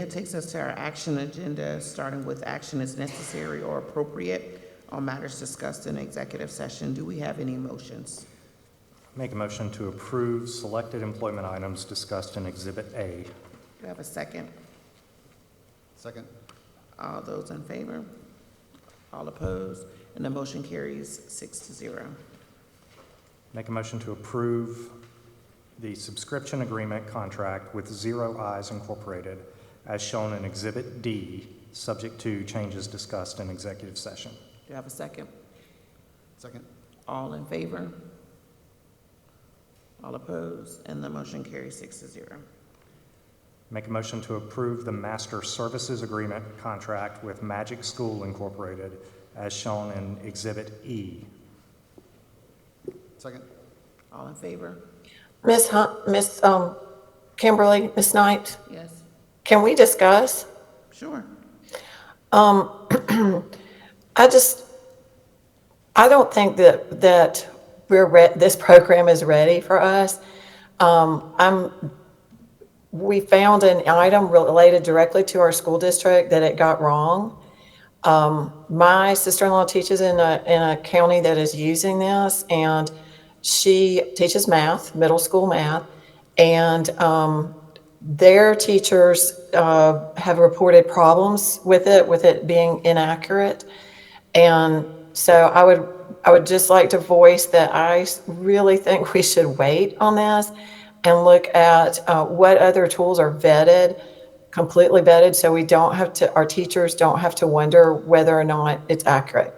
it takes us to our action agenda, starting with action is necessary or appropriate on matters discussed in executive session. Do we have any motions? Make a motion to approve selected employment items discussed in Exhibit A. Do we have a second? Second. All those in favor? All opposed? And the motion carries 6-0. Make a motion to approve the subscription agreement contract with Zero Eyes Incorporated as shown in Exhibit D, subject to changes discussed in executive session. Do you have a second? Second. All in favor? All opposed? And the motion carries 6-0. Make a motion to approve the master services agreement contract with Magic School Incorporated as shown in Exhibit E. Second. All in favor? Miss Kimberly, Miss Knight, Yes? can we discuss? Sure. I don't think that this program is ready for us. We found an item related directly to our school district that it got wrong. My sister-in-law teaches in a county that is using this, and she teaches math, middle school math, and their teachers have reported problems with it being inaccurate. And so I would just like to voice that I really think we should wait on this and look at what other tools are vetted, completely vetted, so our teachers don't have to wonder whether or not it's accurate.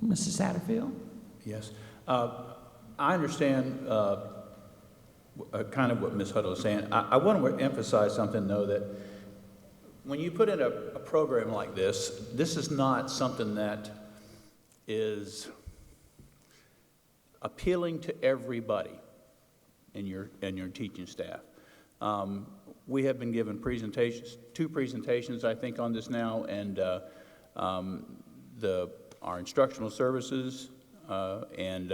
Mr. Satterfield? Yes. I understand kind of what Ms. Huddle is saying. I want to emphasize something, though, that when you put in a program like this is not something that is appealing to everybody in your teaching staff. We have been given two presentations, I think, on this now, and our instructional services and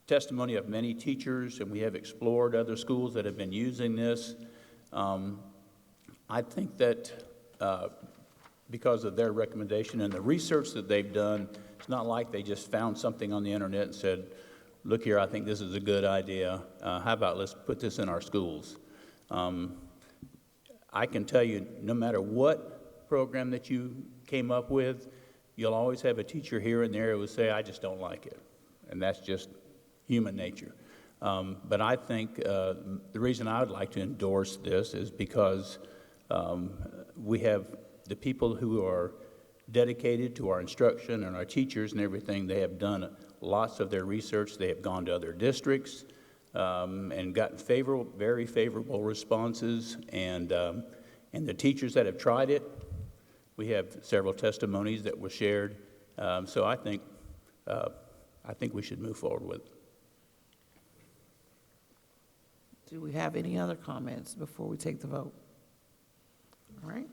testimony of many teachers, and we have explored other schools that have been using this. I think that because of their recommendation and the research that they've done, it's not like they just found something on the internet and said, look here, I think this is a good idea. How about let's put this in our schools? I can tell you, no matter what program that you came up with, you'll always have a teacher here and there who will say, I just don't like it. And that's just human nature. But I think the reason I would like to endorse this is because we have the people who are dedicated to our instruction and our teachers and everything. They have done lots of their research. They have gone to other districts and gotten very favorable responses. And the teachers that have tried it, we have several testimonies that were shared. So I think we should move forward with it. Do we have any other comments before we take the vote? All right.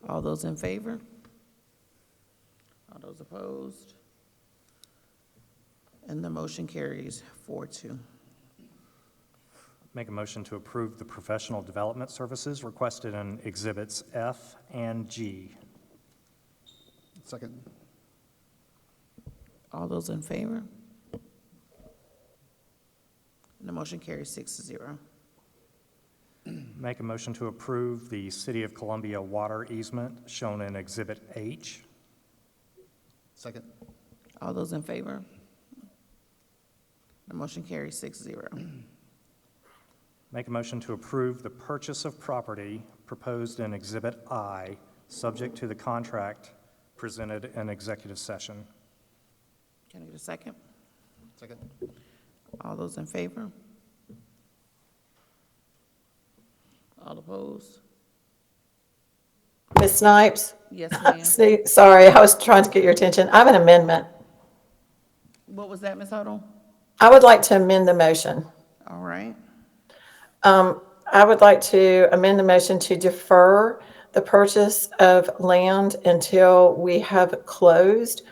All those in favor? All those opposed? And the motion carries 4-2. Make a motion to approve the professional development services requested in Exhibits F and G. Second. All those in favor? And the motion carries 6-0. Make a motion to approve the City of Columbia water easement shown in Exhibit H. Second. All those in favor? The motion carries 6-0. Make a motion to approve the purchase of property proposed in Exhibit I, subject to the contract presented in executive session. Can I get a second? Second. All those in favor? All opposed? Ms. Snipes? Yes, ma'am. Sorry, I was trying to get your attention. I have an amendment. What was that, Ms. Huddle? I would like to amend the motion. All right. I would like to amend the motion to defer the purchase of land until we have closed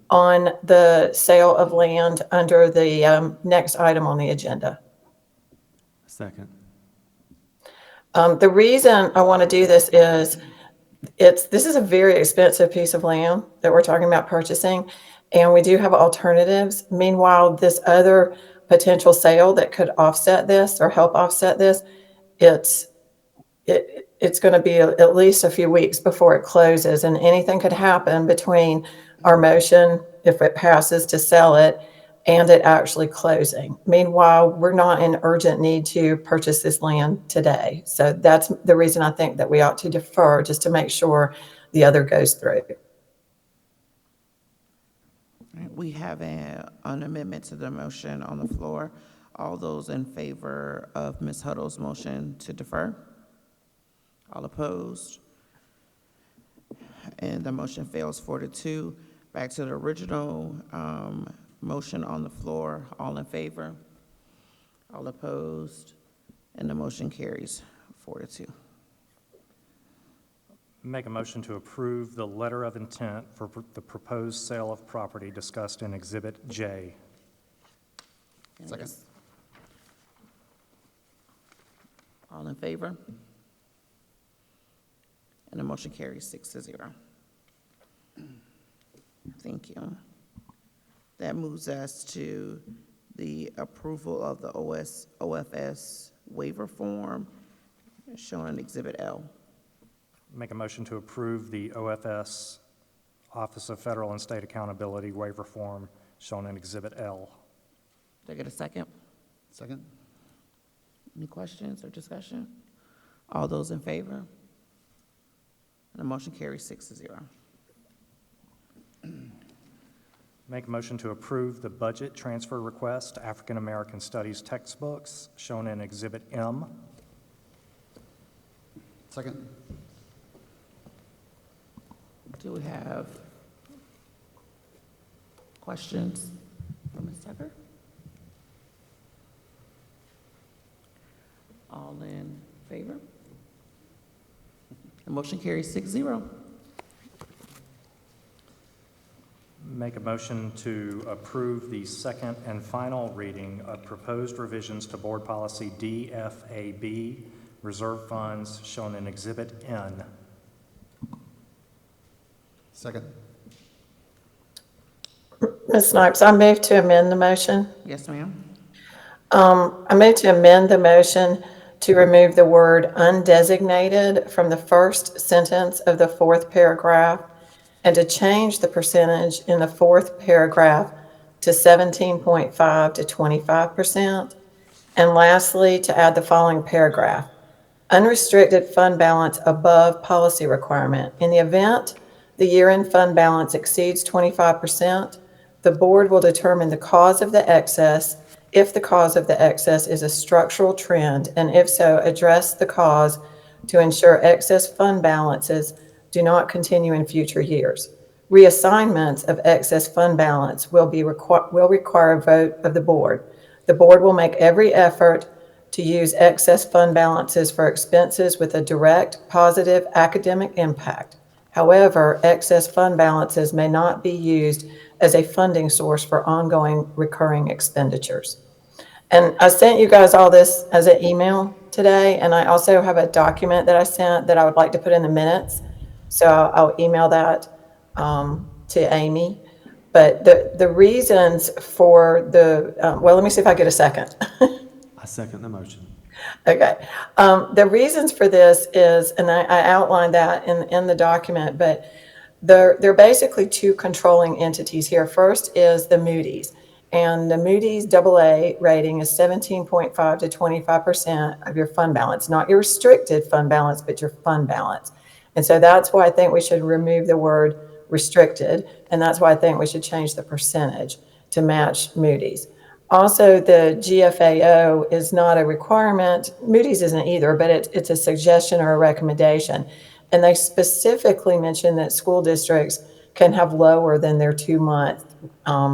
on the sale of land under the next item on the agenda. Second. The reason I want to do this is this is a very expensive piece of land that we're talking about purchasing, and we do have alternatives. Meanwhile, this other potential sale that could offset this or help offset this, it's going to be at least a few weeks before it closes, and anything could happen between our motion, if it passes, to sell it and it actually closing. Meanwhile, we're not in urgent need to purchase this land today. So that's the reason I think that we ought to defer, just to make sure the other goes through. All right, we have an amendment to the motion on the floor. All those in favor of Ms. Huddle's motion to defer? All opposed? And the motion fails 4-2. Back to the original motion on the floor. All in favor? All opposed? And the motion carries 4-2. Make a motion to approve the letter of intent for the proposed sale of property discussed in Exhibit J. Second. All in favor? And the motion carries 6-0. Thank you. That moves us to the approval of the OFS waiver form shown in Exhibit L. Make a motion to approve the OFS Office of Federal and State Accountability waiver form shown in Exhibit L. Did I get a second? Second. Any questions or discussion? All those in favor? And the motion carries 6-0. Make a motion to approve the budget transfer request to African American Studies textbooks shown in Exhibit M. Second. Do we have questions for Ms. Tucker? All in favor? The motion carries 6-0. Make a motion to approve the second and final reading of proposed revisions to Board Policy DFAB, reserve funds, shown in Exhibit N. Second. Ms. Snipes, I move to amend the motion. Yes, ma'am. I move to amend the motion to remove the word undesignated from the first sentence of the fourth paragraph and to change the percentage in the fourth paragraph to 17.5 to 25%. And lastly, to add the following paragraph: unrestricted fund balance above policy requirement. In the event the year-end fund balance exceeds 25%, the board will determine the cause of the excess, if the cause of the excess is a structural trend, and if so, address the cause to ensure excess fund balances do not continue in future years. Reassignments of excess fund balance will require a vote of the board. The board will make every effort to use excess fund balances for expenses with a direct positive academic impact. However, excess fund balances may not be used as a funding source for ongoing recurring expenditures. And I sent you guys all this as an email today, and I also have a document that I sent that I would like to put in the minutes. So I'll email that to Amy. But the reasons for well, let me see if I get a second. I second the motion. Okay. The reasons for this is, and I outlined that in the document, but there are basically two controlling entities here. First is the Moody's. And the Moody's AA rating is 17.5 to 25% of your fund balance, not your restricted fund balance, but your fund balance. And so that's why I think we should remove the word restricted, and that's why I think we should change the percentage to match Moody's. Also, the GFAO is not a requirement. Moody's isn't either, but it's a suggestion or a recommendation. And they specifically mention that school districts can have lower than their 2-month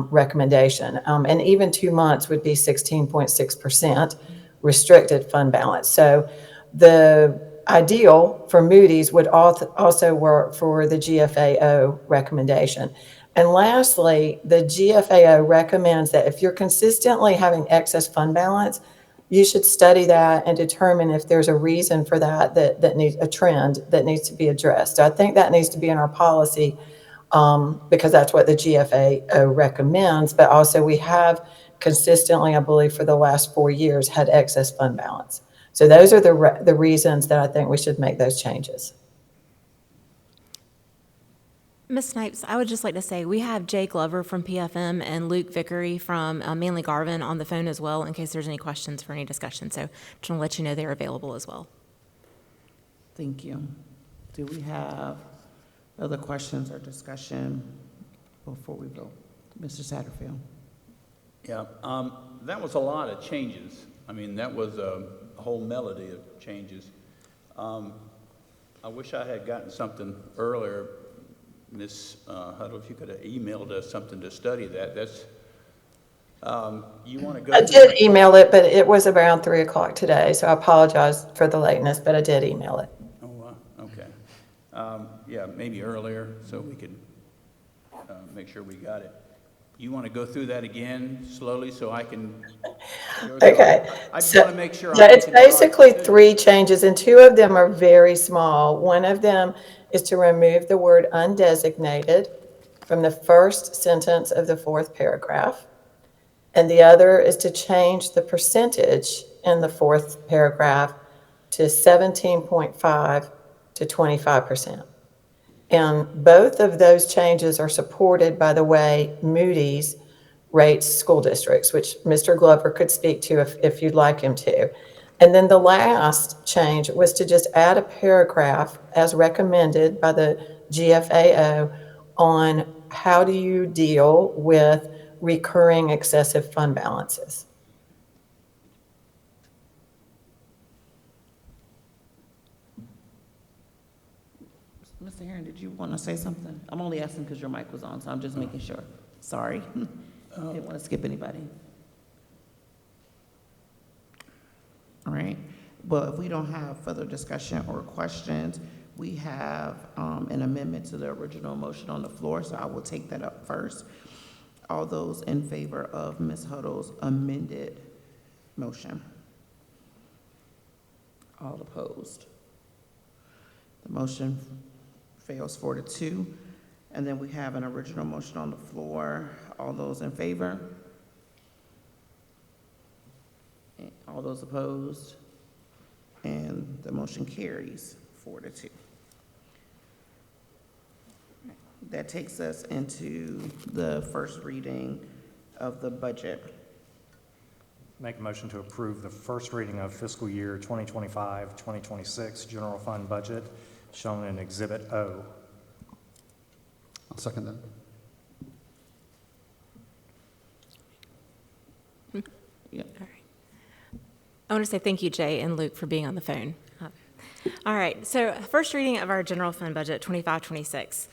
recommendation. And even 2 months would be 16.6% restricted fund balance. So the ideal for Moody's would also work for the GFAO recommendation. And lastly, the GFAO recommends that if you're consistently having excess fund balance, you should study that and determine if there's a reason for that needs a trend that needs to be addressed. So I think that needs to be in our policy, because that's what the GFAO recommends, but also we have consistently, I believe, for the last 4 years, had excess fund balance. So those are the reasons that I think we should make those changes. Ms. Snipes, I would just like to say, we have Jay Glover from PFM and Luke Vickery from Manley Garvin on the phone as well, in case there's any questions for any discussion. So just want to let you know they're available as well. Thank you. Do we have other questions or discussion before we vote? Mr. Satterfield? Yeah, that was a lot of changes. I mean, that was a whole melody of changes. I wish I had gotten something earlier. Ms. Huddle, if you could have emailed us something to study that. That's, you want to go? I did email it, but it was around 3 o'clock today, so I apologize for the lateness, but I did email it. Oh, okay. Yeah, maybe earlier, so we could make sure we got it. You want to go through that again slowly so I can? Go through Okay. it? I just want to make sure. Yeah, I it's can- basically 3 changes, and 2 of them are very small. One of them is to remove the word undesignated from the first sentence of the 4th paragraph. And the other is to change the percentage in the 4th paragraph to 17.5 to 25%. And both of those changes are supported by the way Moody's rates school districts, which Mr. Glover could speak to if you'd like him to. And then the last change was to just add a paragraph as recommended by the GFAO on how do you deal with recurring excessive fund balances. Mr. Herron, did you want to say something? I'm only asking because your mic was on, so I'm just making sure. Sorry. Didn't want to skip anybody. All right. Well, if we don't have further discussion or questions, we have an amendment to the original motion on the floor, so I will take that up first. All those in favor of Ms. Huddle's amended motion? All opposed? The motion fails 4-2. And then we have an original motion on the floor. All those in favor? All those opposed? And the motion carries 4-2. That takes us into the first reading of the budget. Make a motion to approve the first reading of fiscal year 2025-2026 general fund budget shown in Exhibit O. I'll second that. Yeah. All right. I want to say thank you, Jay and Luke, for being on the phone. All right, so first reading of our general fund budget, 25-26.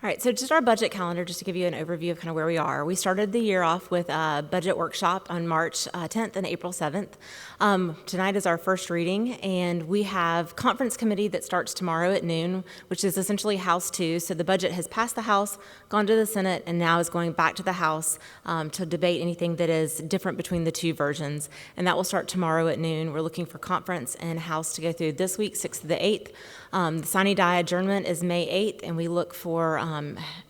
All right, so just our budget calendar, just to give you an overview of kind of where we are. We started the year off with a budget workshop on March 10th and April 7th. Tonight is our first reading, and we have conference committee that starts tomorrow at noon, which is essentially House 2. So the budget has passed the House, gone to the Senate, and now is going back to the House to debate anything that is different between the 2 versions. And that will start tomorrow at noon. We're looking for conference and House to go through this week, 6th to the 8th. The sine die adjournment is May 8th, and we look for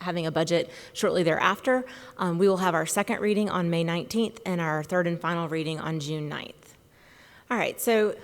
having a budget shortly thereafter. We will have our second reading on May 19th and our third and final reading on June 9th. All right, so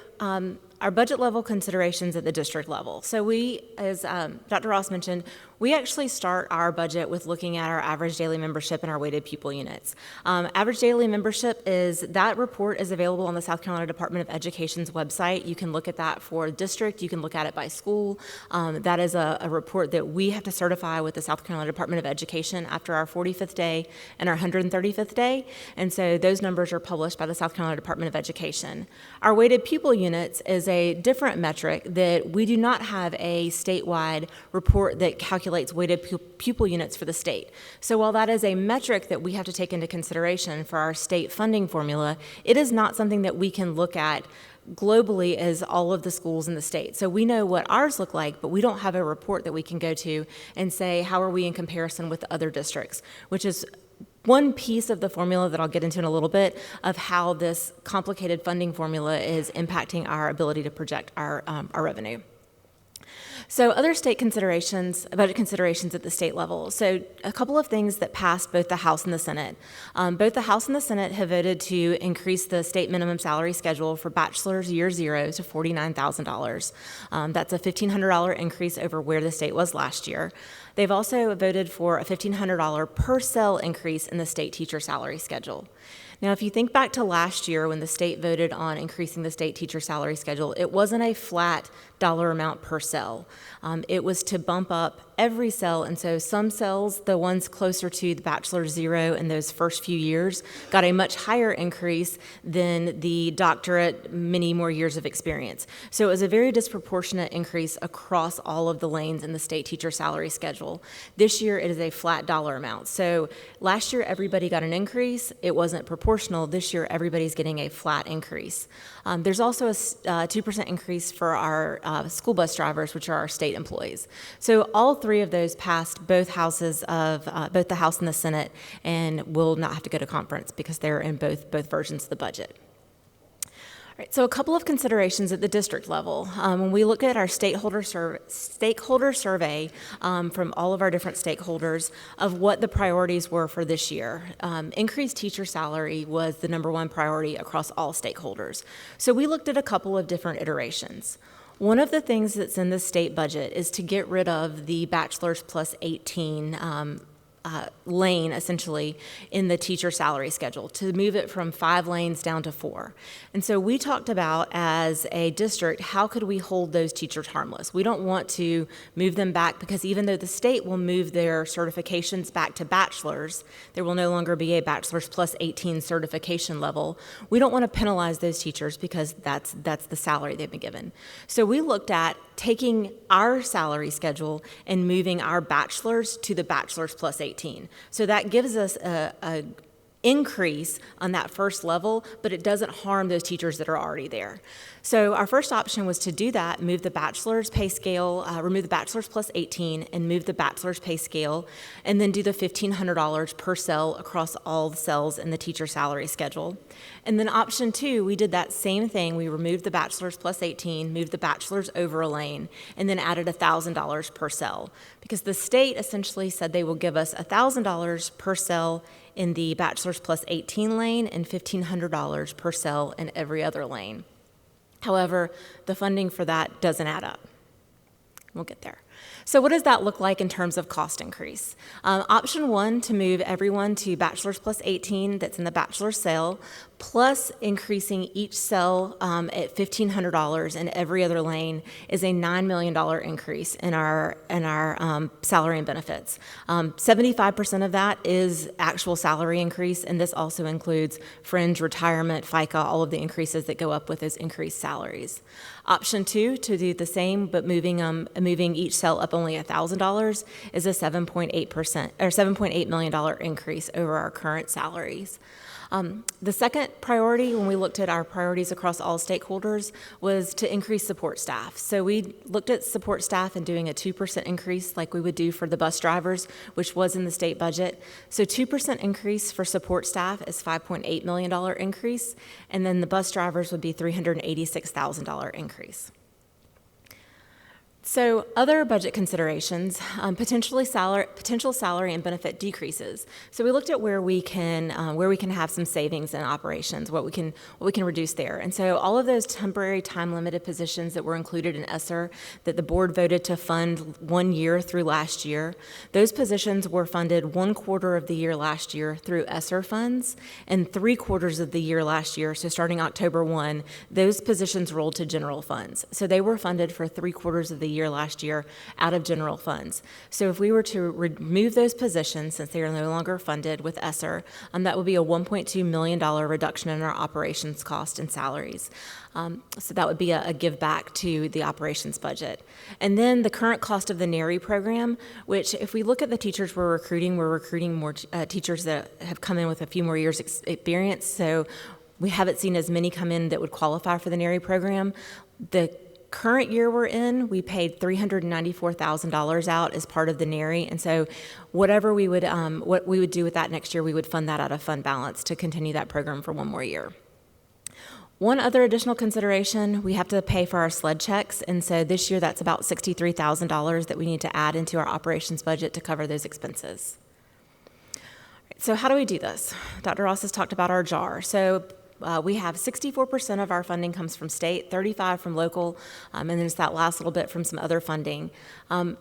our budget level considerations at the district level. So we, as Dr. Ross mentioned, we actually start our budget with looking at our average daily membership and our weighted pupil units. Average daily membership that report is available on the South Carolina Department of Education's website. You can look at that for district. You can look at it by school. That is a report that we have to certify with the South Carolina Department of Education after our 45th day and our 135th day. And so those numbers are published by the South Carolina Department of Education. Our weighted pupil units is a different metric that we do not have a statewide report that calculates weighted pupil units for the state. So while that is a metric that we have to take into consideration for our state funding formula, it is not something that we can look at globally as all of the schools in the state. So we know what ours look like, but we don't have a report that we can go to and say, how are we in comparison with other districts, which is one piece of the formula that I'll get into in a little bit of how this complicated funding formula is impacting our ability to project our revenue. So other state considerations, budget considerations at the state level. So a couple of things that passed both the House and the Senate. Both the House and the Senate have voted to increase the state minimum salary schedule for bachelor's year zero to $49,000. That's a $1,500 increase over where the state was last year. They've also voted for a $1,500 per cell increase in the state teacher salary schedule. Now, if you think back to last year when the state voted on increasing the state teacher salary schedule, it wasn't a flat dollar amount per cell. It was to bump up every cell, and so some cells, the ones closer to the bachelor zero in those first few years, got a much higher increase than the doctorate, many more years of experience. So it was a very disproportionate increase across all of the lanes in the state teacher salary schedule. This year, it is a flat dollar amount. So last year, everybody got an increase. It wasn't proportional. This year, everybody's getting a flat increase. There's also a 2% increase for our school bus drivers, which are our state employees. So all three of those passed both houses of both the House and the Senate, and will not have to go to conference because they're in both versions of the budget. All right, so a couple of considerations at the district level. When we look at our stakeholder survey from all of our different stakeholders of what the priorities were for this year, increased teacher salary was the #1 priority across all stakeholders. So we looked at a couple of different iterations. One of the things that's in the state budget is to get rid of the bachelor's plus 18 lane, essentially, in the teacher salary schedule, to move it from 5 lanes down to 4. And so we talked about, as a district, how could we hold those teachers harmless? We don't want to move them back, because even though the state will move their certifications back to bachelor's, there will no longer be a bachelor's plus 18 certification level. We don't want to penalize those teachers because that's the salary they've been given. So we looked at taking our salary schedule and moving our bachelor's to the bachelor's plus 18. So that gives us a increase on that first level, but it doesn't harm those teachers that are already there. So our first option was to do that, move the bachelor's pay scale, remove the bachelor's plus 18 and move the bachelor's pay scale, and then do the $1,500 per cell across all the cells in the teacher salary schedule. And then option 2, we did that same thing. We removed the bachelor's plus 18, moved the bachelor's over a lane, and then added $1,000 per cell, because the state essentially said they will give us $1,000 per cell in the bachelor's plus 18 lane and $1,500 per cell in every other lane. However, the funding for that doesn't add up. We'll get there. So what does that look like in terms of cost increase? Option 1, to move everyone to bachelor's plus 18 that's in the bachelor's cell, plus increasing each cell at $1,500 in every other lane, is a $9 million increase in our salary and benefits. 75% of that is actual salary increase, and this also includes fringe, retirement, FICA, all of the increases that go up with those increased salaries. Option 2, to do the same, but moving each cell up only $1,000, is a 7.8% or $7.8 million increase over our current salaries. The second priority, when we looked at our priorities across all stakeholders, was to increase support staff. So we looked at support staff and doing a 2% increase like we would do for the bus drivers, which was in the state budget. So 2% increase for support staff is $5.8 million increase, and then the bus drivers would be $386,000 increase. So other budget considerations, potential salary and benefit decreases. So we looked at where we can have some savings in operations, what we can reduce there. And so all of those temporary time-limited positions that were included in ESSER that the board voted to fund 1 year through last year, those positions were funded 1 quarter of the year last year through ESSER funds, and 3 quarters of the year last year, so starting October 1, those positions rolled to general funds. So they were funded for 3 quarters of the year last year out of general funds. So if we were to remove those positions, since they are no longer funded with ESSER, that would be a $1.2 million reduction in our operations cost and salaries. So that would be a give back to the operations budget. And then the current cost of the NARI program, which if we look at the teachers we're recruiting more teachers that have come in with a few more years experience. So we haven't seen as many come in that would qualify for the NARI program. The current year we're in, we paid $394,000 out as part of the NARI, and so whatever what we would do with that next year, we would fund that out of fund balance to continue that program for one more year. One other additional consideration, we have to pay for our sled checks, and so this year that's about $63,000 that we need to add into our operations budget to cover those expenses. So how do we do this? Dr. Ross has talked about our JAR. So we have 64% of our funding comes from state, 35% from local, and then it's that last little bit from some other funding.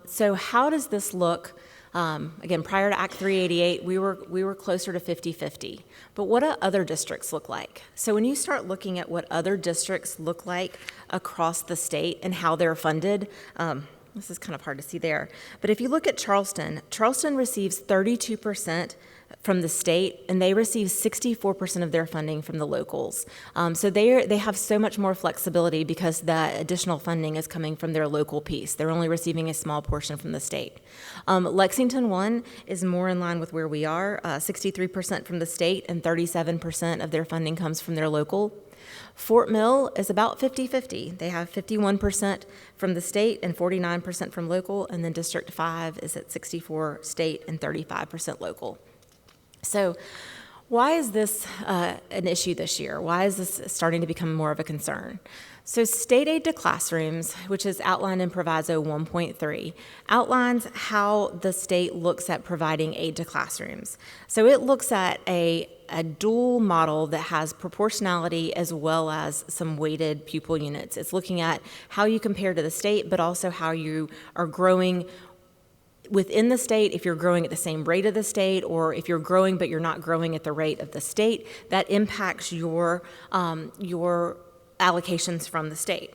So how does this look? Again, prior to Act 388, we were closer to 50-50. But what do other districts look like? So when you start looking at what other districts look like across the state and how they're funded, this is kind of hard to see there. But if you look at Charleston receives 32% from the state, and they receive 64% of their funding from the locals. So they have so much more flexibility because the additional funding is coming from their local piece. They're only receiving a small portion from the state. Lexington 1 is more in line with where we are, 63% from the state and 37% of their funding comes from their local. Fort Mill is about 50-50. They have 51% from the state and 49% from local, and then District 5 is at 64% state and 35% local. So why is this an issue this year? Why is this starting to become more of a concern? So state aid to classrooms, which is outlined in Proviso 1.3, outlines how the state looks at providing aid to classrooms. So it looks at a dual model that has proportionality as well as some weighted pupil units. It's looking at how you compare to the state, but also how you are growing within the state, if you're growing at the same rate of the state, or if you're growing but you're not growing at the rate of the state, that impacts your allocations from the state.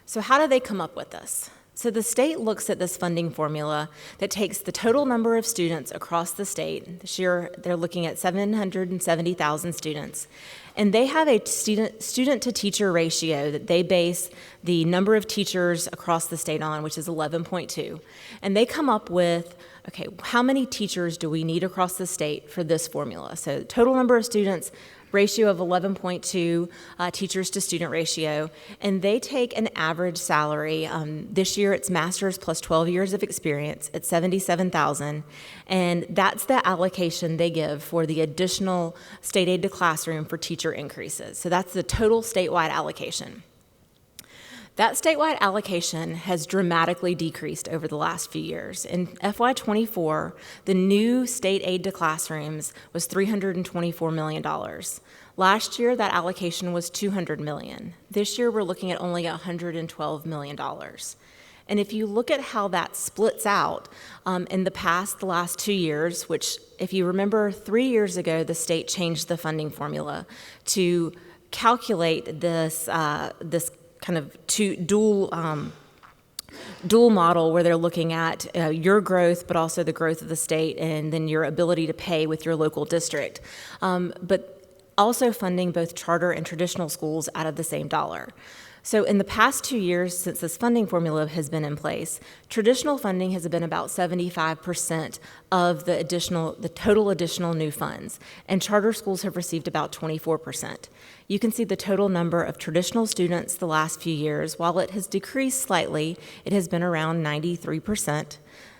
So how do they come up with this? So the state looks at this funding formula that takes the total number of students across the state. This year, they're looking at 770,000 students. And they have a student-to-teacher ratio that they base the number of teachers across the state on, which is 11.2. And they come up with, okay, how many teachers do we need across the state for this formula? So total number of students, ratio of 11.2 teachers to student ratio, and they take an average salary. This year it's master's plus 12 years of experience at $77,000, and that's the allocation they give for the additional state aid to classroom for teacher increases. So that's the total statewide allocation. That statewide allocation has dramatically decreased over the last few years. In FY24, the new state aid to classrooms was $324 million. Last year, that allocation was $200 million. This year, we're looking at only $112 million. And if you look at how that splits out in the last 2 years, which if you remember 3 years ago, the state changed the funding formula to calculate this kind of dual model where they're looking at your growth, but also the growth of the state, and then your ability to pay with your local district. But also funding both charter and traditional schools out of the same dollar. So in the past 2 years since this funding formula has been in place, traditional funding has been about 75% of the total additional new funds, and charter schools have received about 24%. You can see the total number of traditional students the last few years. While it has decreased slightly, it has been around 93%.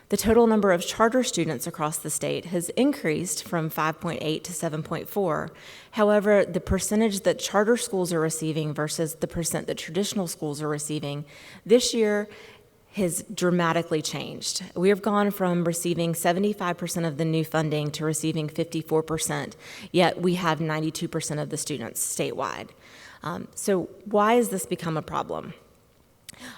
The total number of charter students across the state has increased from 5.8 to 7.4. However, the percentage that charter schools are receiving versus the percent that traditional schools are receiving this year has dramatically changed. We have gone from receiving 75% of the new funding to receiving 54%, yet we have 92% of the students statewide. So why has this become a problem?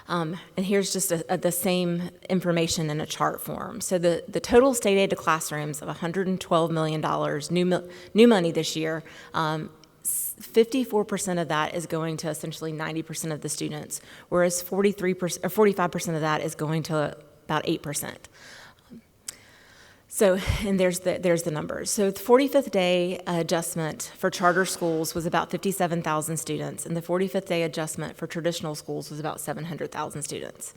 And here's just the same information in a chart form. So the total state aid to classrooms of $112 million, new money this year, 54% of that is going to essentially 90% of the students, whereas 45% of that is going to about 8%. So, and there's the numbers. So the 45th day adjustment for charter schools was about 57,000 students, and the 45th day adjustment for traditional schools was about 700,000 students.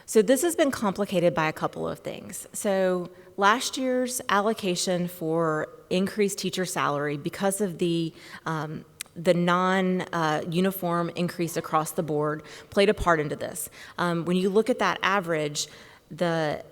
So this has been complicated by a couple of things. So last year's allocation for increased teacher salary, because of the the non-uniform increase across the board played a part into this. When you look at that average, the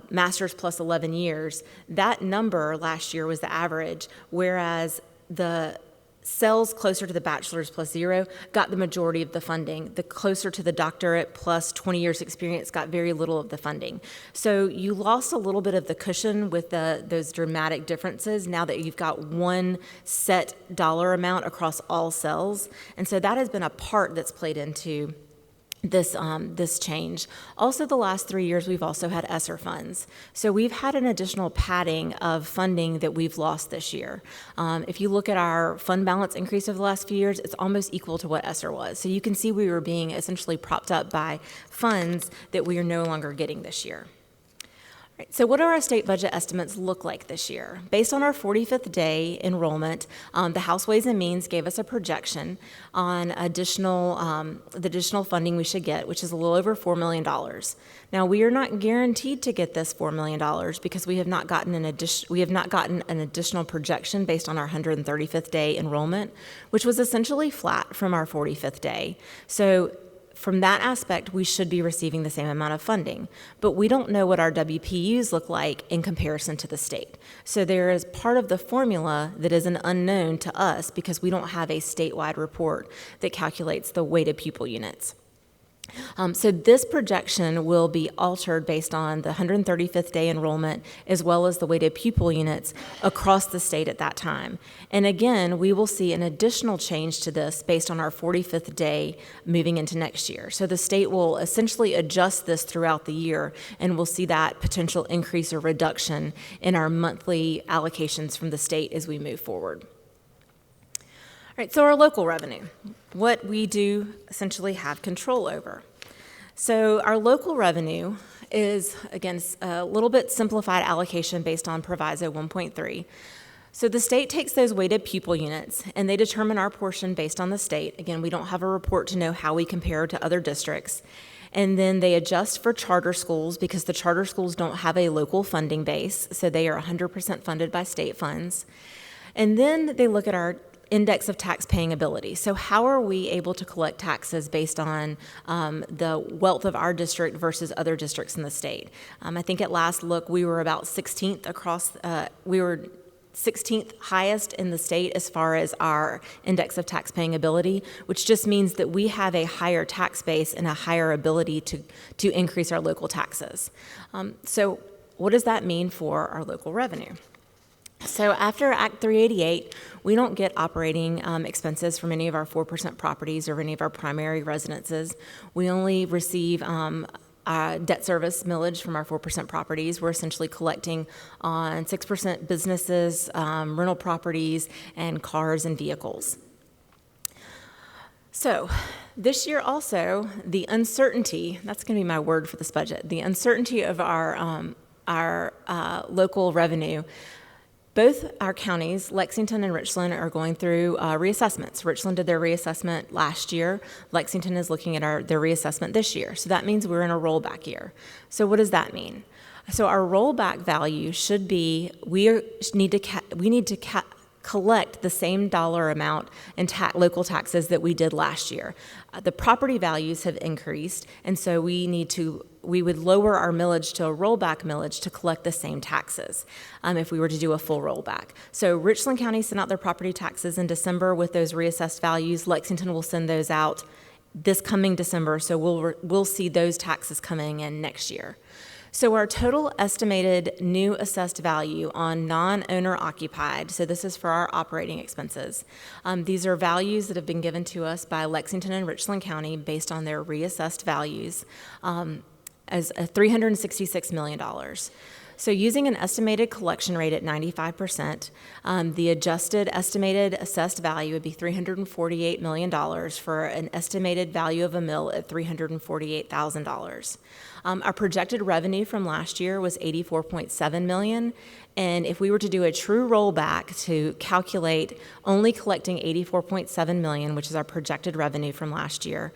master's plus 11 years, that number last year was the average, whereas the cells closer to the bachelor's plus 0 got the majority of the funding. The closer to the doctorate plus 20 years experience got very little of the funding. So you lost a little bit of the cushion with those dramatic differences now that you've got one set dollar amount across all cells. And so that has been a part that's played into this change. Also, the last 3 years, we've also had ESSER funds. So we've had an additional padding of funding that we've lost this year. If you look at our fund balance increase over the last few years, it's almost equal to what ESSER was. So you can see we were being essentially propped up by funds that we are no longer getting this year. Right, so what do our state budget estimates look like this year? Based on our 45th day enrollment, the House Ways and Means gave us a projection on the additional funding we should get, which is a little over $4 million. Now, we are not guaranteed to get this $4 million because we have not gotten an additional projection based on our 135th day enrollment, which was essentially flat from our 45th day. So from that aspect, we should be receiving the same amount of funding, but we don't know what our WPUs look like in comparison to the state. So there is part of the formula that is an unknown to us because we don't have a statewide report that calculates the weighted pupil units. So this projection will be altered based on the 135th day enrollment as well as the weighted pupil units across the state at that time. And again, we will see an additional change to this based on our 45th day moving into next year. So the state will essentially adjust this throughout the year, and we'll see that potential increase or reduction in our monthly allocations from the state as we move forward. All right, so our local revenue, what we do essentially have control over. So our local revenue is, again, a little bit simplified allocation based on Proviso 1.3. So the state takes those weighted pupil units, and they determine our portion based on the state. Again, we don't have a report to know how we compare to other districts. And then they adjust for charter schools because the charter schools don't have a local funding base, so they are 100% funded by state funds. And then they look at our index of tax-paying ability. So how are we able to collect taxes based on the wealth of our district versus other districts in the state? I think at last look, we were about 16th across, we were 16th highest in the state as far as our index of tax-paying ability, which just means that we have a higher tax base and a higher ability to increase our local taxes. So what does that mean for our local revenue? So after Act 388, we don't get operating expenses from any of our 4% properties or any of our primary residences. We only receive debt service millage from our 4% properties. We're essentially collecting on 6% businesses, rental properties, and cars and vehicles. So this year also, the uncertainty, that's going to be my word for this budget, the uncertainty of our local revenue. Both our counties, Lexington and Richland, are going through reassessments. Richland did their reassessment last year. Lexington is looking at their reassessment this year. So that means we're in a rollback year. So what does that mean? So our rollback value should be, we need to collect the same dollar amount in local taxes that we did last year. The property values have increased, and so we would lower our millage to a rollback millage to collect the same taxes if we were to do a full rollback. So Richland County sent out their property taxes in December with those reassessed values. Lexington will send those out this coming December, so we'll see those taxes coming in next year. So our total estimated new assessed value on non-owner occupied, so this is for our operating expenses. These are values that have been given to us by Lexington and Richland County based on their reassessed values as $366 million. So using an estimated collection rate at 95%, the adjusted estimated assessed value would be $348 million for an estimated value of a mill at $348,000. Our projected revenue from last year was $84.7 million, and if we were to do a true rollback to calculate only collecting $84.7 million, which is our projected revenue from last year,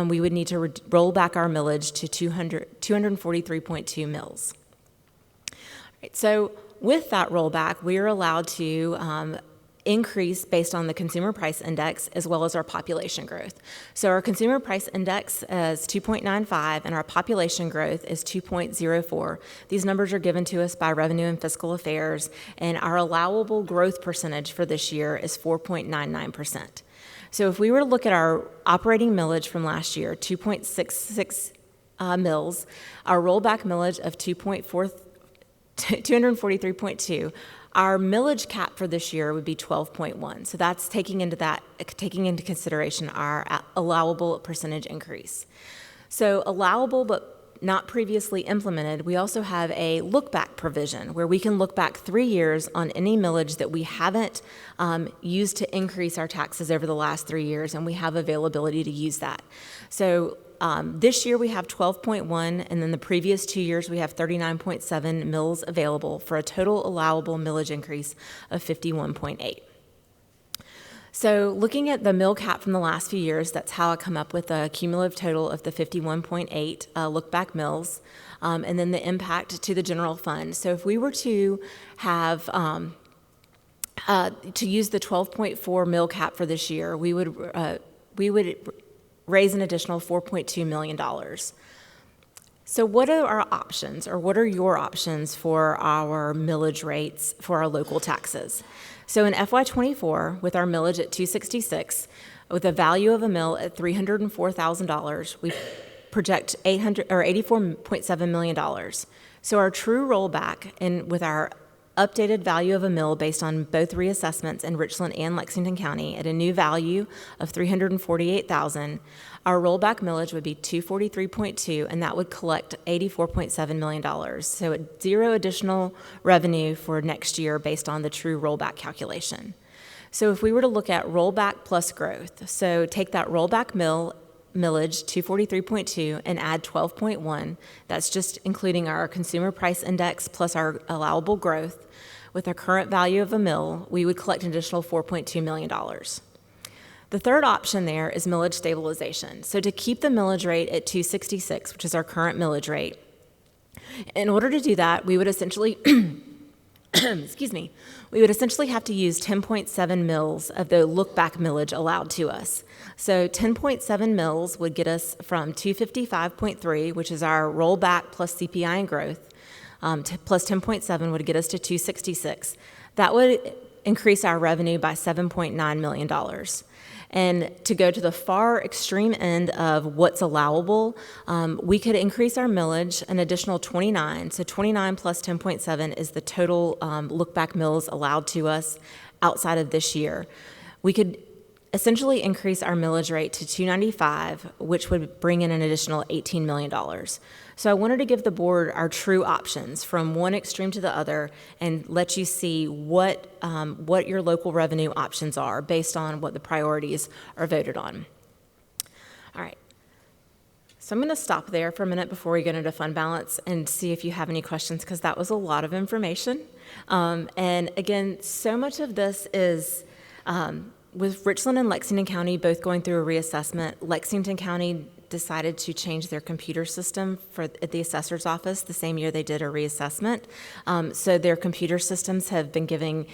we would need to roll back our millage to 243.2 mills. Right, so with that rollback, we are allowed to increase based on the consumer price index as well as our population growth. So our consumer price index is 2.95 and our population growth is 2.04. These numbers are given to us by Revenue and Fiscal Affairs, and our allowable growth percentage for this year is 4.99%. So if we were to look at our operating millage from last year, 2.66 mills, our rollback millage of 243.2, our millage cap for this year would be 12.1. So that's taking into consideration our allowable percentage increase. So allowable but not previously implemented, we also have a look-back provision where we can look back 3 years on any millage that we haven't used to increase our taxes over the last 3 years, and we have availability to use that. So this year we have 12.1, and then the previous 2 years we have 39.7 mills available for a total allowable millage increase of 51.8. So looking at the mill cap from the last few years, that's how I come up with a cumulative total of the 51.8 look-back mills, and then the impact to the general fund. So if we were to have to use the 12.4 mill cap for this year, we would raise an additional $4.2 million. So what are our options, or what are your options for our millage rates for our local taxes? So in FY24, with our millage at 266, with a value of a mill at $304,000, we project $84.7 million. So our true rollback, and with our updated value of a mill based on both reassessments in Richland and Lexington County at a new value of $348,000, our rollback millage would be 243.2, and that would collect $84.7 million. So at zero additional revenue for next year based on the true rollback calculation. So if we were to look at rollback plus growth, so take that rollback millage, 243.2, and add 12.1, that's just including our consumer price index plus our allowable growth. With our current value of a mill, we would collect an additional $4.2 million. The third option there is millage stabilization. So to keep the millage rate at 266, which is our current millage rate, in order to do that, we would essentially, we would essentially have to use 10.7 mills of the look-back millage allowed to us. So 10.7 mills would get us from 255.3, which is our rollback plus CPI and growth, plus 10.7 would get us to 266. That would increase our revenue by $7.9 million. And to go to the far extreme end of what's allowable, we could increase our millage an additional 29. So 29 plus 10.7 is the total look-back mills allowed to us outside of this year. We could essentially increase our millage rate to 295, which would bring in an additional $18 million. So I wanted to give the board our true options from one extreme to the other and let you see what your local revenue options are based on what the priorities are voted on. All right. So I'm going to stop there for a minute before we get into fund balance and see if you have any questions, because that was a lot of information. And again, so much of this is with Richland and Lexington County both going through a reassessment. Lexington County decided to change their computer system at the assessor's office the same year they did a reassessment. So their computer systems have been giving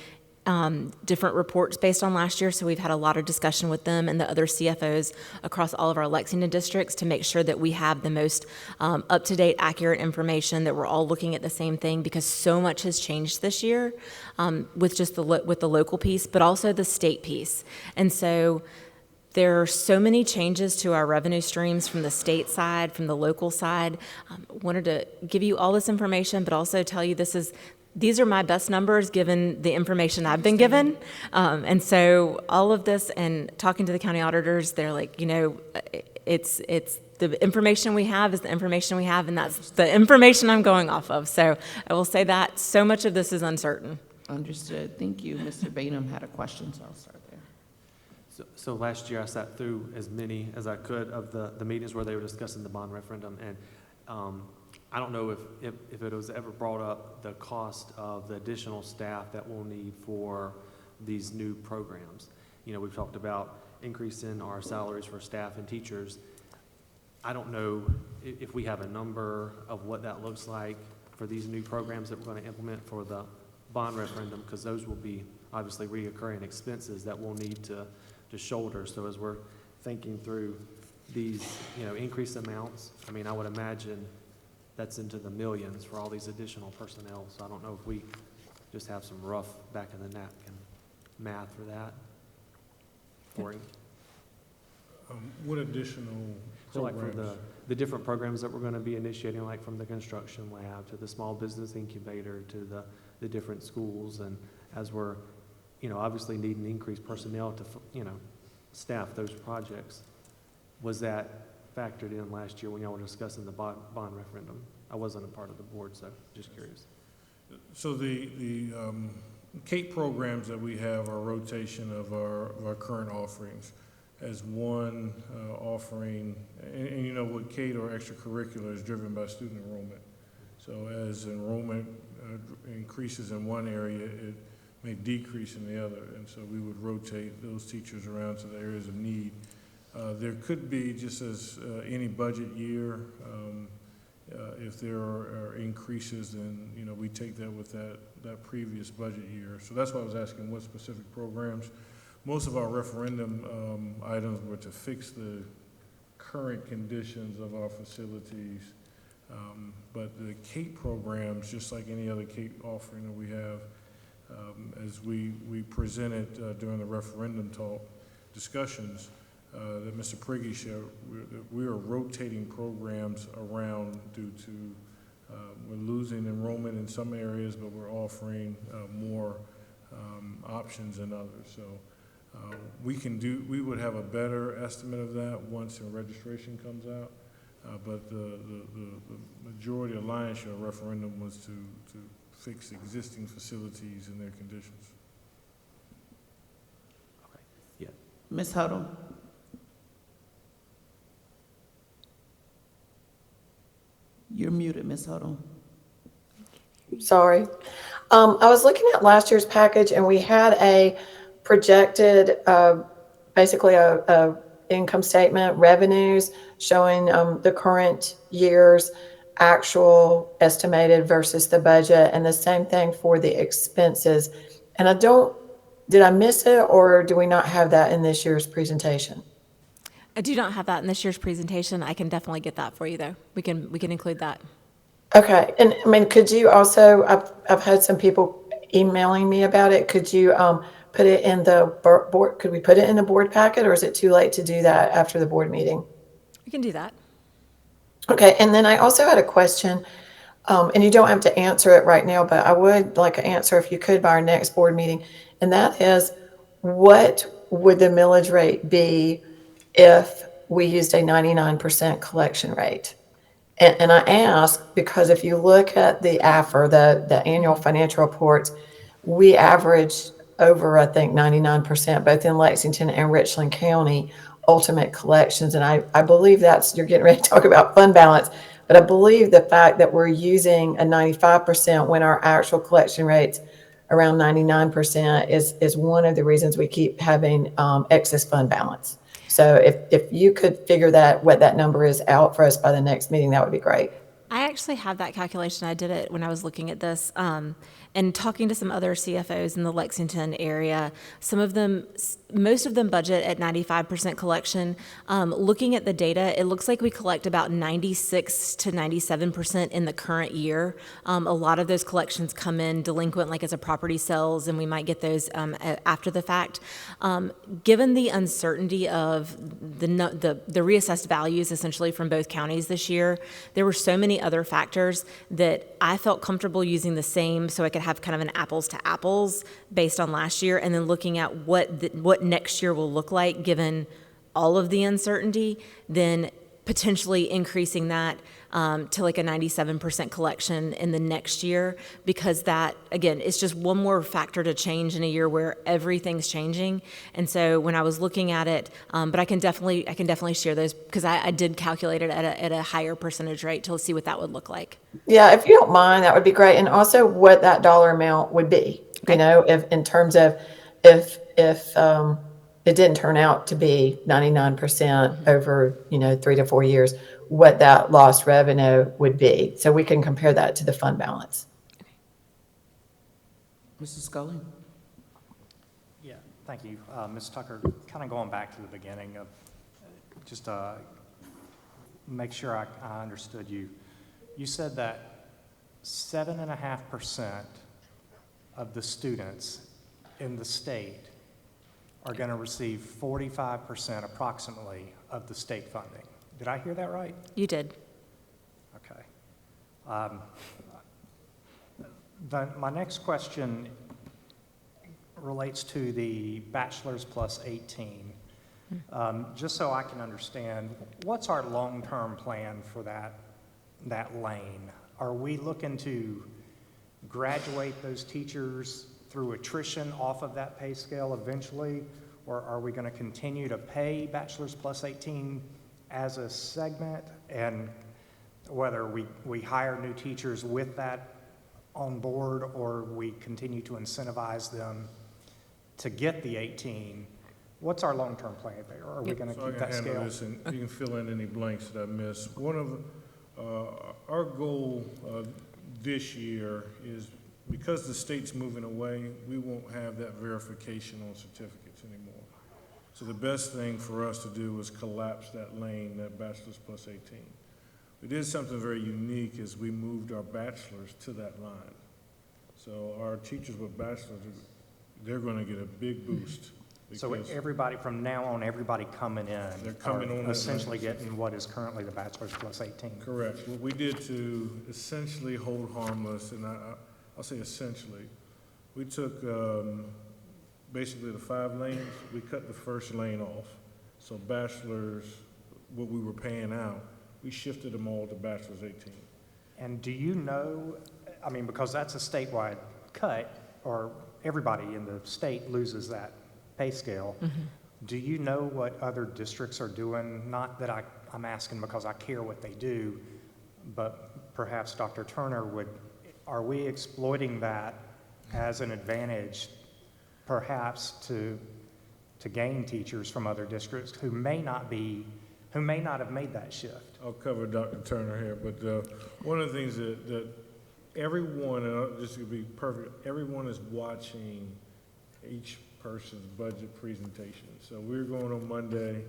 different reports based on last year. So we've had a lot of discussion with them and the other CFOs across all of our Lexington districts to make sure that we have the most up-to-date, accurate information, that we're all looking at the same thing, because so much has changed this year with just with the local piece, but also the state piece. And so there are so many changes to our revenue streams from the state side, from the local side. Wanted to give you all this information, but also tell you these are my best numbers given the information I've been given. And so all of this, and talking to the county auditors, they're like, it's the information we have is the information we have, and that's the information I'm going off of. So I will say that so much of this is uncertain. Understood. Thank you. Mr. Bainum had a question, so I'll start there. So last year, I sat through as many as I could of the meetings where they were discussing the bond referendum, and I don't know if it was ever brought up, the cost of the additional staff that we'll need for these new programs. We've talked about increasing our salaries for staff and teachers. I don't know if we have a number of what that looks like for these new programs that we're going to implement for the bond referendum, because those will be obviously reoccurring expenses that we'll need to shoulder. So as we're thinking through these, increased amounts, I mean, I would imagine that's into the millions for all these additional personnel. So I don't know if we just have some rough back of the napkin math for that. Cory? What additional So like for programs? the different programs that we're going to be initiating, like from the construction lab to the small business incubator to the different schools, and as we're, obviously needing increased personnel to, staff those projects, was that factored in last year when y'all were discussing the bond referendum? I wasn't a part of the board, so just curious. So the CAPE programs that we have are rotation of our current offerings. As one offering, and what CATE or extracurricular is driven by student enrollment. So as enrollment increases in one area, it may decrease in the other, and so we would rotate those teachers around to the areas of need. There could be, just as any budget year, if there are increases, then we take that with that previous budget year. So that's why I was asking what specific programs. Most of our referendum items were to fix the current conditions of our facilities, but the CAPE programs, just like any other CAPE offering that we have, as we presented during the referendum discussions that Mr. Prigge shared, we are rotating programs around due to we're losing enrollment in some areas, but we're offering more options in others. So we would have a better estimate of that once the registration comes out, but the majority of lion's share referendum was to fix existing facilities and their conditions. Okay. Yeah. Ms. Huddle? You're muted, Ms. Huddle. Sorry. I was looking at last year's package, and we had a projected, basically a income statement, revenues showing the current year's actual estimated versus the budget, and the same thing for the expenses. And did I miss it, or do we not have that in this year's presentation? I do not have that in this year's presentation. I can definitely get that for you, though. We can include that. Okay, and I mean, could you also, I've had some people emailing me about it. Could you put it in the board, could we put it in the board packet, or is it too late to do that after the board meeting? We can do that. Okay, and then I also had a question, and you don't have to answer it right now, but I would like an answer if you could by our next board meeting. And that is, what would the millage rate be if we used a 99% collection rate? And I ask because if you look at the AFR, the annual financial reports, we average over, I think, 99%, both in Lexington and Richland County, ultimate collections. And I believe you're getting ready to talk about fund balance, but I believe the fact that we're using a 95% when our actual collection rates around 99% is one of the reasons we keep having excess fund balance. So if you could figure what that number is out for us by the next meeting, that would be great. I actually have that calculation. I did it when I was looking at this. And talking to some other CFOs in the Lexington area, most of them budget at 95% collection. Looking at the data, it looks like we collect about 96 to 97% in the current year. A lot of those collections come in delinquent, like as a property sells, and we might get those after the fact. Given the uncertainty of the reassessed values essentially from both counties this year, there were so many other factors that I felt comfortable using the same so I could have kind of an apples to apples based on last year, and then looking at what next year will look like given all of the uncertainty, then potentially increasing that to like a 97% collection in the next year, because that, again, it's just one more factor to change in a year where everything's changing. And so when I was looking at it, but I can definitely share those because I did calculate it at a higher percentage rate to see what that would look like. Yeah, if you don't mind, that would be great. And also what that dollar amount would be, if in terms of if it didn't turn out to be 99% over, 3 to 4 years, what that lost revenue would be. So we can compare that to the fund balance. Mrs. Scully? Thank you. Ms. Tucker, kind of going back to the beginning of, just make sure I understood you. You said that 7.5% of the students in the state are going to receive 45% approximately of the state funding. Did I hear that right? You did. Okay. My next question relates to the bachelor's plus 18. Just so I can understand, what's our long-term plan for that lane? Are we looking to graduate those teachers through attrition off of that pay scale eventually? Or are we going to continue to pay bachelor's plus 18 as a segment? And whether we hire new teachers with that on board, or we continue to incentivize them to get the 18, what's our long-term plan there? Are we going to So I keep can that handle scale? this, and you can fill in any blanks that I missed. One of our goal this year is, because the state's moving away, we won't have that verification on certificates anymore. So the best thing for us to do was collapse that lane, that bachelor's plus 18. We did something very unique, is we moved our bachelors to that line. So our teachers with bachelors, they're going to get a big boost. So because everybody, from now on, everybody coming in They're coming on are that essentially line. getting what is currently the bachelor's plus 18? Correct. What we did to essentially hold harmless, and I'll say essentially, we took basically the 5 lanes, we cut the first lane off. So bachelors, what we were paying out, we shifted them all to bachelor's 18. And do you know, I mean, because that's a statewide cut, or everybody in the state loses that pay scale. Do you know what other districts are doing? Not that I'm asking because I care what they do, but perhaps Dr. Turner are we exploiting that as an advantage, perhaps to gain teachers from other districts who may not have made that shift? I'll cover Dr. Turner here, but one of the things that everyone, and just to be perfect, everyone is watching each person's budget presentation. So we're going on Monday,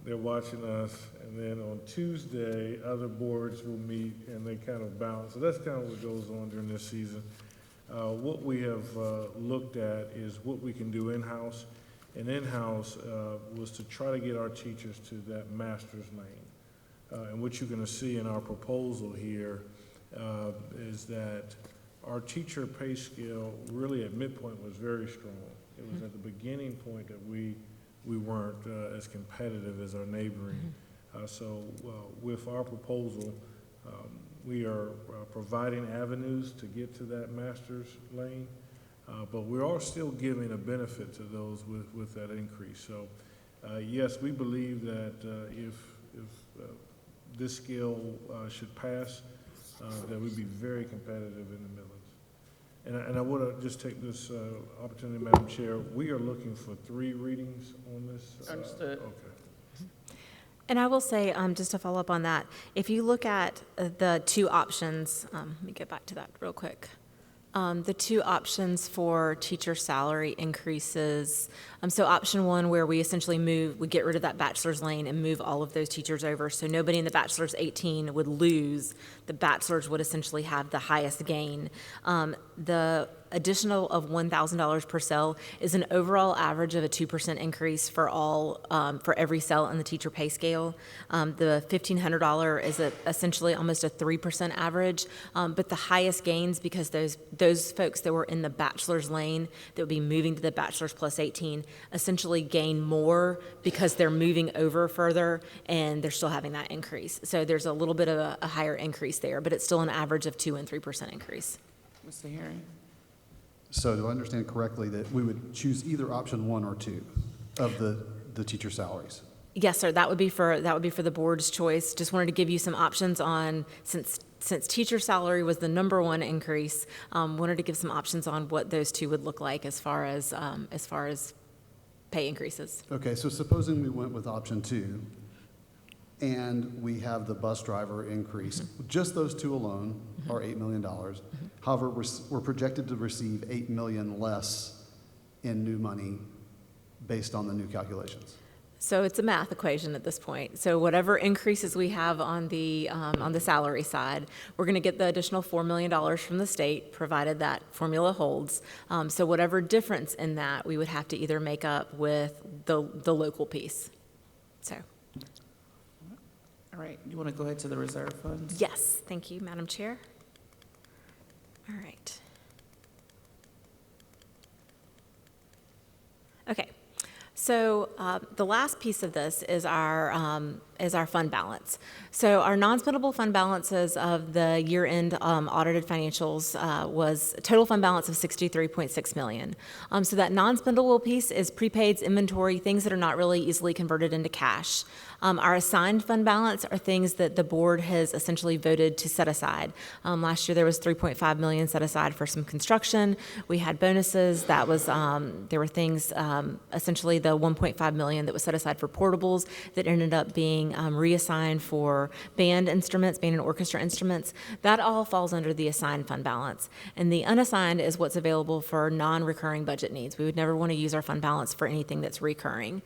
they're watching us, and then on Tuesday, other boards will meet and they kind of balance. So that's kind of what goes on during this season. What we have looked at is what we can do in-house. And in-house was to try to get our teachers to that master's lane. And what you're going to see in our proposal here is that our teacher pay scale really at midpoint was very strong. It was at the beginning point that we weren't as competitive as our neighboring. So with our proposal, we are providing avenues to get to that master's lane, but we are still giving a benefit to those with that increase. So yes, we believe that if this scale should pass, that we'd be very competitive in the Midlands. And I want to just take this opportunity, Madam Chair. We are looking for 3 readings on this. Understood. Okay. And I will say, just to follow up on that, if you look at the 2 options, let me get back to that real quick. The 2 options for teacher salary increases. So option 1, where we essentially we get rid of that bachelor's lane and move all of those teachers over. So nobody in the bachelor's 18 would lose. The bachelor's would essentially have the highest gain. The additional of $1,000 per cell is an overall average of a 2% increase for for every cell on the teacher pay scale. The $1,500 is essentially almost a 3% average, but the highest gains, because those folks that were in the bachelor's lane that would be moving to the bachelor's plus 18 essentially gain more because they're moving over further and they're still having that increase. So there's a little bit of a higher increase there, but it's still an average of 2% and 3% increase. Mr. Herring? So do I understand correctly that we would choose either option 1 or 2 of the teacher salaries? Yes, sir. That would be for the board's choice. Just wanted to give you some options on, since teacher salary was the number 1 increase, wanted to give some options on what those 2 would look like as far as pay increases. Okay, so supposing we went with option 2 and we have the bus driver increase, just those 2 alone are $8 million. However, we're projected to receive $8 million less in new money based on the new calculations. So it's a math equation at this point. So whatever increases we have on the salary side, we're going to get the additional $4 million from the state, provided that formula holds. So whatever difference in that, we would have to either make up with the local piece. So, All right, you want to go ahead to the reserve funds? yes, thank you, Madam Chair. All right. Okay. So the last piece of this is our fund balance. So our non-spendable fund balances of the year-end audited financials was a total fund balance of $63.6 million. So that non-spendable piece is prepaids, inventory, things that are not really easily converted into cash. Our assigned fund balance are things that the board has essentially voted to set aside. Last year there was $3.5 million set aside for some construction. We had bonuses. That was there were things essentially the $1.5 million that was set aside for portables that ended up being reassigned for band instruments, band and orchestra instruments. That all falls under the assigned fund balance. And the unassigned is what's available for non-recurring budget needs. We would never want to use our fund balance for anything that's recurring,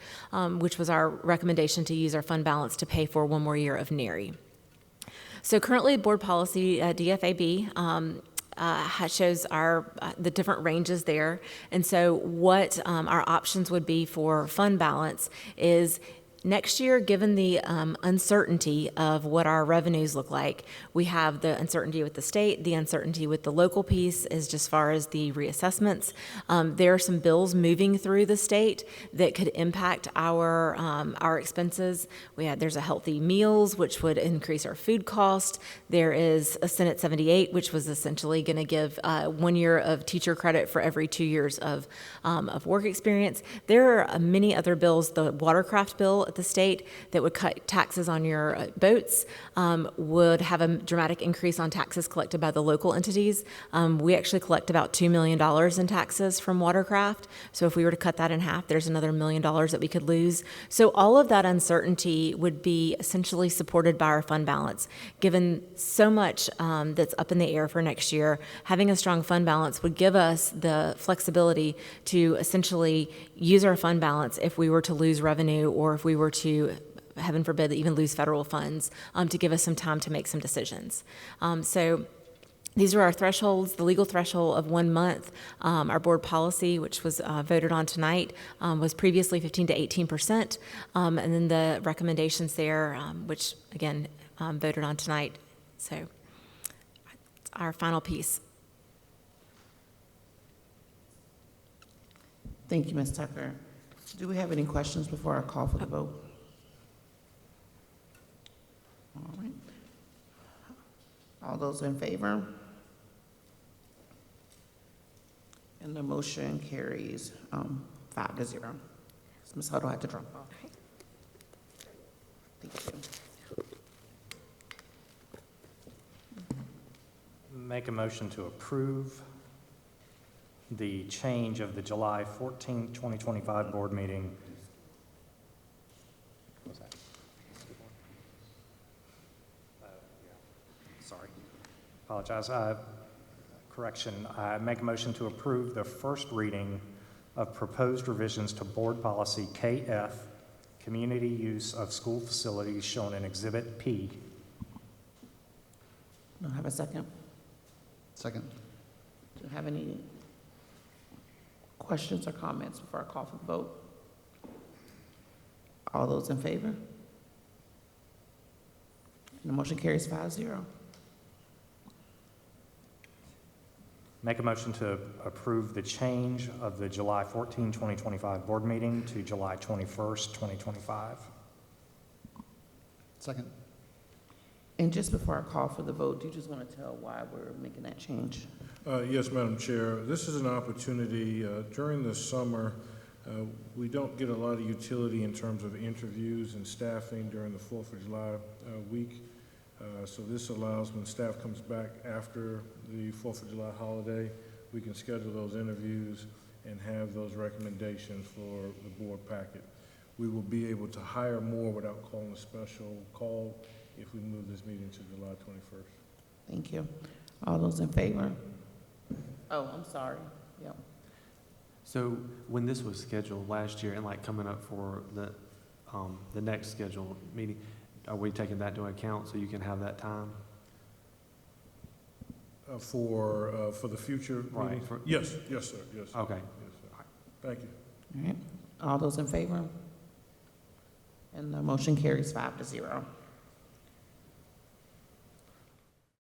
which was our recommendation to use our fund balance to pay for one more year of NERI. So currently, board policy DFAB shows the different ranges there. And so what our options would be for fund balance is next year, given the uncertainty of what our revenues look like, we have the uncertainty with the state, the uncertainty with the local piece is just as far as the reassessments. There are some bills moving through the state that could impact our expenses. There's a healthy meals, which would increase our food cost. There is a Senate 78, which was essentially going to give 1 year of teacher credit for every 2 years of work experience. There are many other bills, the watercraft bill the state that would cut taxes on your boats, would have a dramatic increase on taxes collected by the local entities. We actually collect about $2 million in taxes from watercraft. So if we were to cut that in half, there's another $1 million that we could lose. So all of that uncertainty would be essentially supported by our fund balance. Given so much that's up in the air for next year, having a strong fund balance would give us the flexibility to essentially use our fund balance if we were to lose revenue or if we were to, heaven forbid, even lose federal funds, to give us some time to make some decisions. So these are our thresholds. The legal threshold of 1 month. Our board policy, which was voted on tonight, was previously 15 to 18%. And then the recommendations there, which again, voted on tonight. So our final piece. Thank you, Ms. Tucker. Do we have any questions before I call for the vote? All right. All those in favor? And the motion carries 5-0. Ms. Huddle had to drop off. Thank you. Make a motion to approve the change of the July 14, 2025 board meeting. What was that? Sorry, apologize. Correction, I make a motion to approve the first reading of proposed revisions to board policy KF, community use of school facilities shown in Exhibit P. Do I have a second? Second. Do you have any questions or comments before I call for the vote? All those in favor? And the motion carries 5-0. Make a motion to approve the change of the July 14, 2025 board meeting to July 21st, 2025. Second. And just before I call for the vote, do you just want to tell why we're making that change? Yes, Madam Chair. This is an opportunity. During the summer, we don't get a lot of utility in terms of interviews and staffing during the 4th of July week. So this allows when staff comes back after the 4th of July holiday, we can schedule those interviews and have those recommendations for the board packet. We will be able to hire more without calling a special call if we move this meeting to July 21st. Thank you. All those in favor? Oh, I'm sorry. Yep. So when this was scheduled last year and like coming up for the next scheduled meeting, are we taking that into account so you can have that time? For the future Right, meetings? for- Yes, yes, sir, yes. sir. Okay. Yes, sir. Thank you. All right, all those in favor? And the motion carries 5-0.